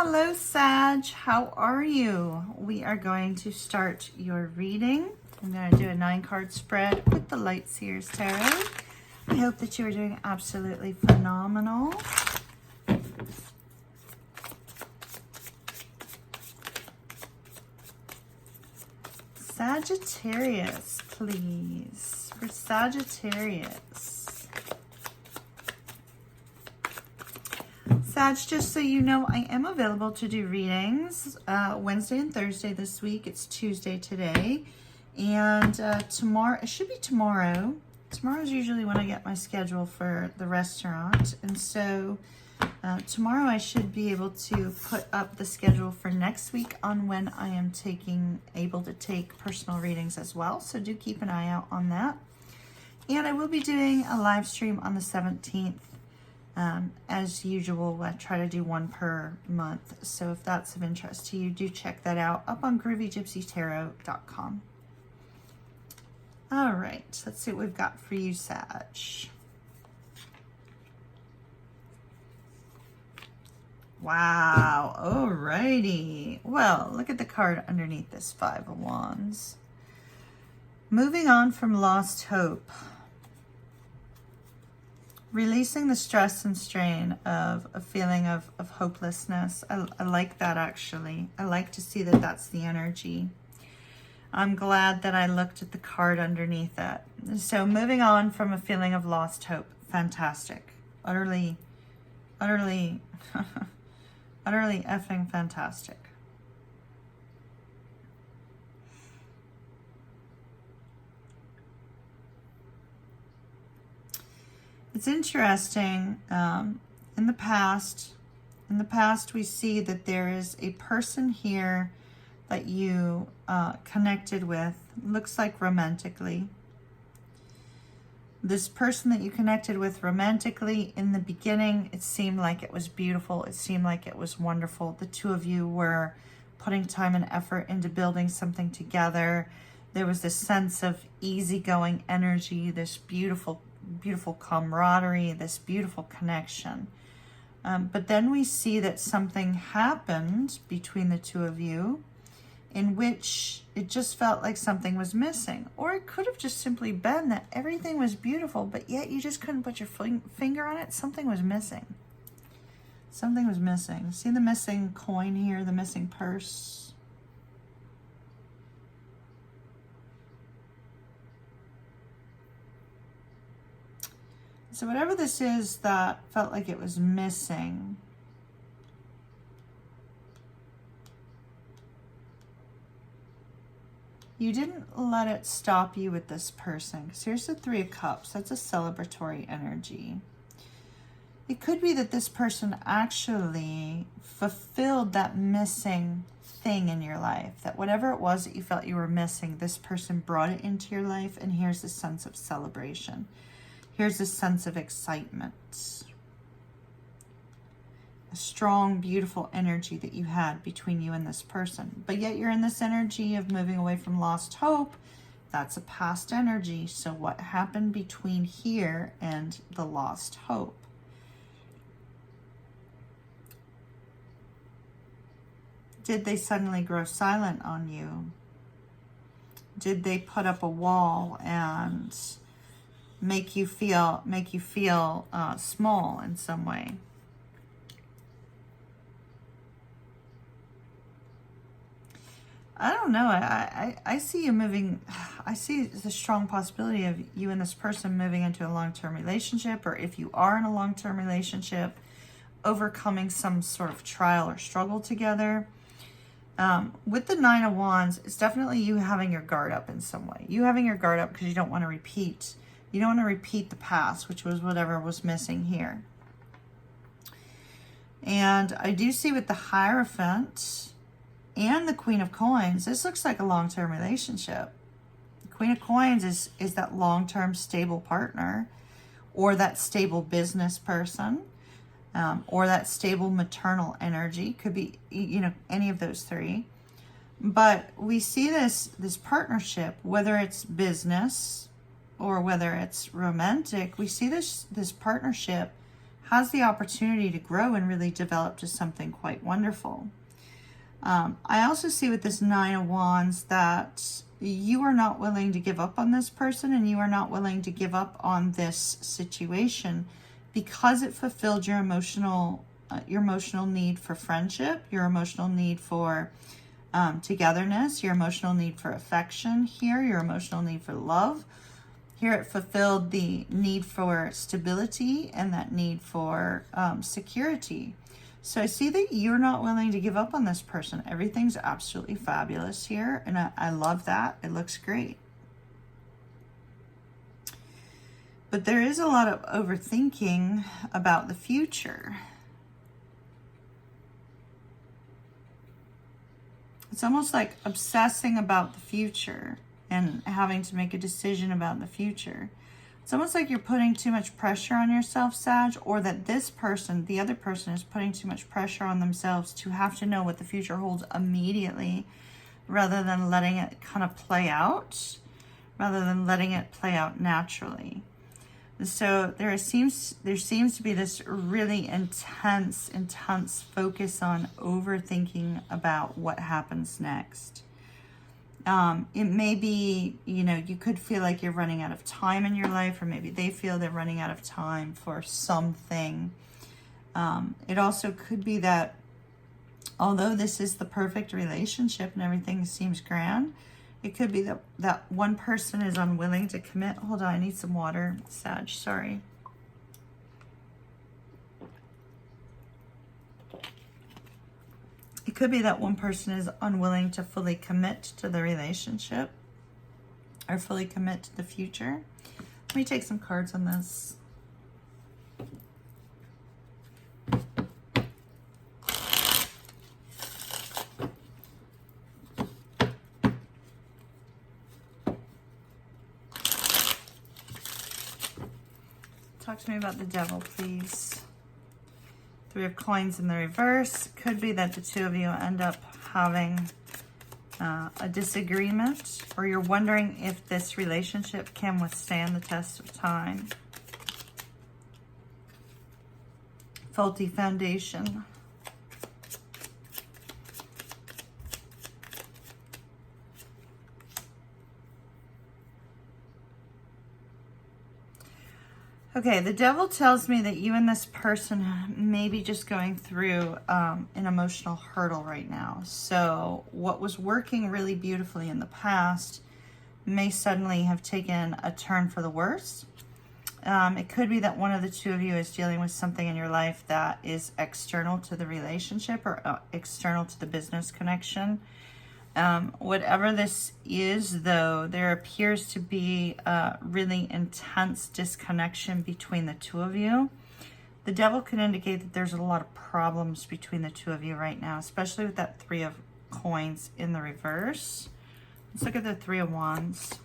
Hello, Sag. How are you? We are going to start your reading. I'm going to do a 9-card spread with the Lightseers Tarot. I hope that you are doing absolutely phenomenal. Sagittarius, please. For Sagittarius. Sag, just so you know, I am available to do readings Wednesday and Thursday this week. It's Tuesday today. And tomorrow, it should be tomorrow. Tomorrow is usually when I get my schedule for the restaurant. And so tomorrow I should be able to put up the schedule for next week on when I am able to take personal readings as well. So do keep an eye out on that. And I will be doing a live stream on the 17th. As usual, I try to do one per month. So if that's of interest to you, do check that out up on groovygypsytarot.com. All right, let's see what we've got for you, Sag. Wow, alrighty. Well, look at the card underneath this 5 of Wands. Moving on from lost hope. Releasing the stress and strain of a feeling of hopelessness. I like that, actually. I like to see that that's the energy. I'm glad that I looked at the card underneath it. So moving on from a feeling of lost hope. Fantastic. Utterly, utterly, utterly effing fantastic. It's interesting, in the past we see that there is a person here that you connected with, looks like romantically. This person that you connected with romantically, in the beginning, it seemed like it was beautiful. It seemed like it was wonderful. The two of you were putting time and effort into building something together. There was this sense of easygoing energy, this beautiful camaraderie, this beautiful connection. But then we see that something happened between the two of you in which it just felt like something was missing. Or it could have just simply been that everything was beautiful, but yet you just couldn't put your finger on it. Something was missing. Something was missing. See the missing coin here, the missing purse? So whatever this is that felt like it was missing, you didn't let it stop you with this person. Because here's the 3 of Cups. That's a celebratory energy. It could be that this person actually fulfilled that missing thing in your life. That whatever it was that you felt you were missing, this person brought it into your life, and here's a sense of celebration. Here's a sense of excitement. A strong, beautiful energy that you had between you and this person. But yet you're in this energy of moving away from lost hope. That's a past energy. So what happened between here and the lost hope? Did they suddenly grow silent on you? Did they put up a wall and make you feel small in some way? I don't know. I see you moving. I see the strong possibility of you and this person moving into a long-term relationship, or if you are in a long-term relationship, overcoming some sort of trial or struggle together. With the 9 of Wands, it's definitely you having your guard up in some way. You having your guard up because you don't want to repeat. You don't want to repeat the past, which was whatever was missing here. And I do see with the Hierophant and the Queen of Coins, this looks like a long-term relationship. The Queen of Coins is that long-term stable partner, or that stable business person, or that stable maternal energy. Could be, any of those 3. But we see this partnership, whether it's business or whether it's romantic, we see this partnership has the opportunity to grow and really develop to something quite wonderful. I also see with this Nine of Wands that you are not willing to give up on this person, and you are not willing to give up on this situation because it fulfilled your emotional need for friendship, your emotional need for togetherness, your emotional need for affection here, your emotional need for love. Here it fulfilled the need for stability and that need for security. So I see that you're not willing to give up on this person. Everything's absolutely fabulous here, and I love that. It looks great. But there is a lot of overthinking about the future. It's almost like obsessing about the future and having to make a decision about the future. It's almost like you're putting too much pressure on yourself, Sag, or that this person, the other person, is putting too much pressure on themselves to have to know what the future holds immediately, rather than letting it kind of play out, rather than letting it play out naturally. So there seems to be this really intense focus on overthinking about what happens next. It may be, you could feel like you're running out of time in your life, or maybe they feel they're running out of time for something. It also could be that although this is the perfect relationship and everything seems grand, it could be that one person is unwilling to commit. Hold on, I need some water, Sag, sorry. It could be that one person is unwilling to fully commit to the relationship or fully commit to the future. Let me take some cards on this. Talk to me about the Devil, please. Three of Coins in the reverse. Could be that the two of you end up having a disagreement, or you're wondering if this relationship can withstand the test of time. Faulty foundation. Okay, the Devil tells me that you and this person may be just going through an emotional hurdle right now. So what was working really beautifully in the past may suddenly have taken a turn for the worse. It could be that one of the two of you is dealing with something in your life that is external to the relationship or external to the business connection. Whatever this is, though, there appears to be a really intense disconnection between the two of you. The Devil can indicate that there's a lot of problems between the two of you right now, especially with that Three of Coins in the reverse. Let's look at the Three of Wands.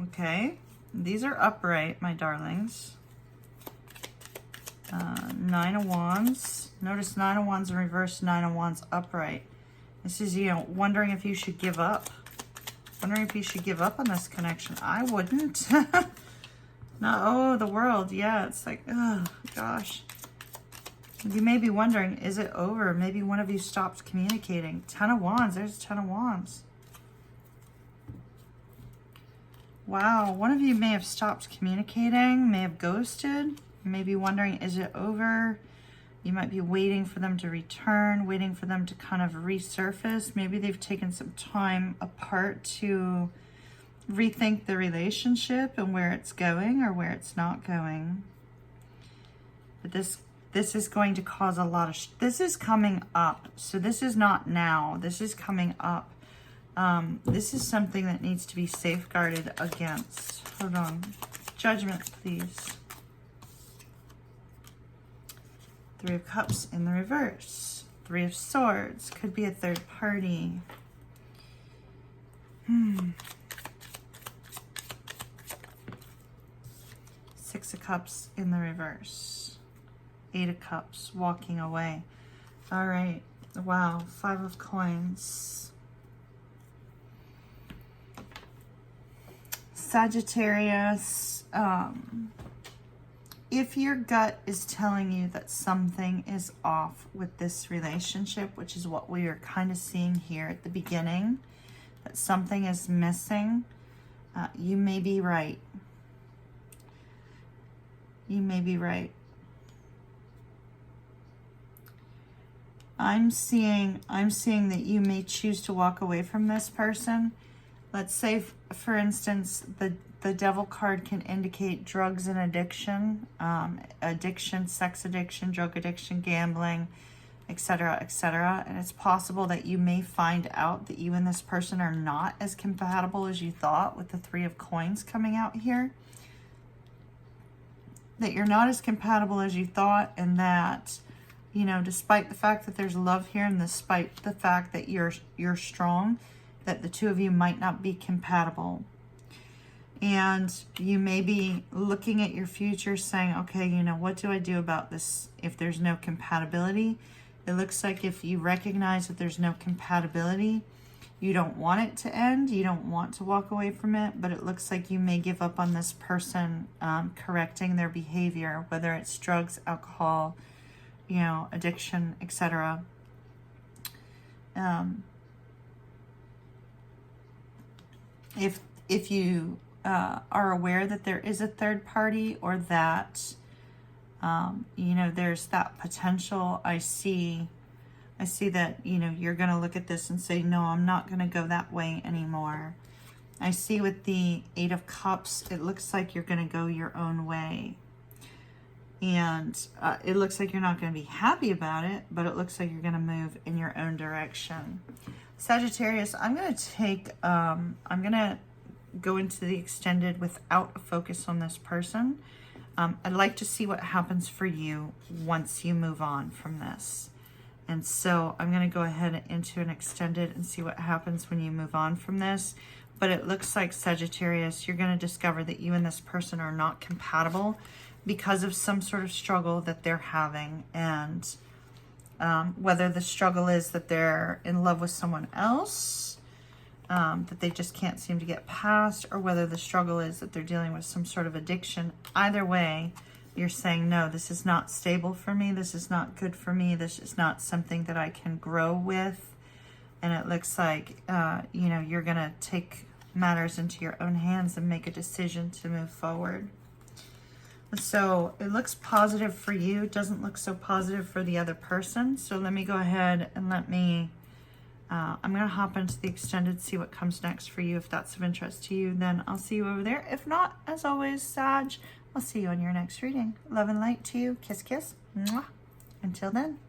Okay, these are upright, my darlings. Nine of Wands. Notice Nine of Wands in reverse, Nine of Wands upright. This is, wondering if you should give up. Wondering if you should give up on this connection. I wouldn't. No, oh, the World. Yeah, it's like, oh, gosh. You may be wondering, is it over? Maybe one of you stopped communicating. Ten of Wands. There's Ten of Wands. Wow, one of you may have stopped communicating, may have ghosted. Maybe wondering, is it over? You might be waiting for them to return, waiting for them to kind of resurface. Maybe they've taken some time apart to rethink the relationship and where it's going or where it's not going. But this is going to cause a lot of... this is coming up. So this is not now. This is coming up. This is something that needs to be safeguarded against. Hold on. Judgment, please. Three of Cups in the reverse. Three of Swords. Could be a third party. Six of Cups in the reverse. Eight of Cups. Walking away. All right. Wow. Five of Coins. Sagittarius, if your gut is telling you that something is off with this relationship, which is what we are kind of seeing here at the beginning, that something is missing, you may be right. You may be right. I'm seeing that you may choose to walk away from this person. Let's say, for instance, the devil card can indicate drugs and addiction, sex addiction, drug addiction, gambling, etc., etc. And it's possible that you may find out that you and this person are not as compatible as you thought, with the Three of Coins coming out here. That you're not as compatible as you thought, and that, you know, despite the fact that there's love here, and despite the fact that you're strong, that the two of you might not be compatible. And you may be looking at your future saying, okay, you know, what do I do about this if there's no compatibility? It looks like if you recognize that there's no compatibility, you don't want it to end, you don't want to walk away from it, but it looks like you may give up on this person correcting their behavior, whether it's drugs, alcohol, you know, addiction, etc. If you are aware that there is a third party, or that you know, there's that potential, I see that, you know, you're going to look at this and say, no, I'm not going to go that way anymore. I see with the Eight of Cups, it looks like you're going to go your own way. And it looks like you're not going to be happy about it, but it looks like you're going to move in your own direction. Sagittarius, I'm going to take, I'm going to go into the extended without a focus on this person. I'd like to see what happens for you once you move on from this. And so I'm going to go ahead into an extended and see what happens when you move on from this. But it looks like, Sagittarius, you're going to discover that you and this person are not compatible because of some sort of struggle that they're having. And whether the struggle is that they're in love with someone else, that they just can't seem to get past, or whether the struggle is that they're dealing with some sort of addiction. Either way, you're saying, no, this is not stable for me. This is not good for me. This is not something that I can grow with. And it looks like, you know, you're going to take matters into your own hands and make a decision to move forward. So it looks positive for you. It doesn't look so positive for the other person. So let me go ahead and I'm going to hop into the extended, see what comes next for you. If that's of interest to you, then I'll see you over there. If not, as always, Sag, I'll see you on your next reading. Love and light to you. Kiss, kiss. Mwah. Until then.